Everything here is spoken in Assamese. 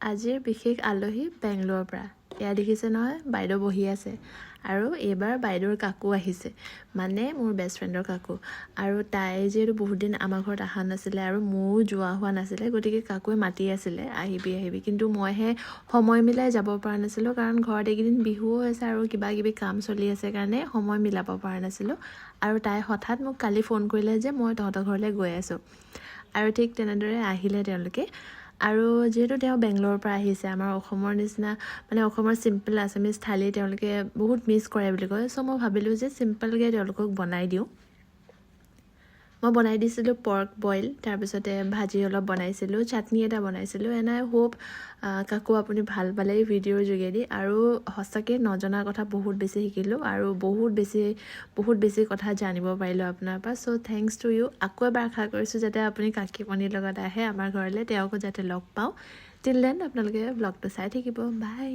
আজিৰ বিশেষ আলহী বেংগলোৰৰ পৰা। এয়া দেখিছে নহয়, বাইদেউ বহি আছে আৰু এইবাৰ বাইদেউৰ কাকু আহিছে, মানে মোৰ বেষ্ট ফ্ৰেণ্ডৰ কাকু। আৰু তাই যিহেতু বহুত দিন আমাৰ ঘৰত অহা নাছিলে আৰু মোৰো যোৱা হোৱা নাছিলে, গতিকে কাকুৱে মাতি আছিলে আহিবি, কিন্তু মইহে সময় মিলাই যাব পৰা নাছিলোঁ, কাৰণ ঘৰত এইকেইদিন বিহুও হৈছে আৰু কিবা কিবি কাম চলি আছে কাৰণে সময় মিলাব পৰা নাছিলোঁ। আৰু তাই হঠাৎ মোক কালি ফোন কৰিলে যে মই তহঁতৰ ঘৰলৈ গৈ আছোঁ, আৰু ঠিক তেনেদৰে আহিলে তেওঁলোকে। আৰু যিহেতু তেওঁ বেংগলোৰৰ পৰা আহিছে, আমাৰ অসমৰ নিচিনা মানে অসমৰ চিম্পল আছামিজ থালি তেওঁলোকে বহুত মিছ কৰে বুলি কয়। চ' মই ভাবিলোঁ যে চিম্পলকৈ তেওঁলোকক বনাই দিওঁ। মই বনাই দিছিলোঁ পৰ্ক বইল, তাৰপিছতে ভাজি অলপ বনাইছিলোঁ, চাটনি এটা বনাইছিলোঁ। এণ্ড আই হোপ কাকু আপুনি ভাল পালে এই ভিডিঅ'ৰ যোগেদি। আৰু সঁচাকৈ নজনা কথা বহুত বেছি শিকিলোঁ আৰু বহুত বেছি কথা জানিব পাৰিলোঁ আপোনাৰ পৰা। চ' থেংকছ টু ইউ। আকৌ এবাৰ আশা কৰিছোঁ যাতে আপুনি কাকিমণিৰ লগত আহে আমাৰ ঘৰলৈ, তেওঁকো যাতে লগ পাওঁ। টিল দেন আপোনালোকে ব্লগটো চাই থাকিব। বাই।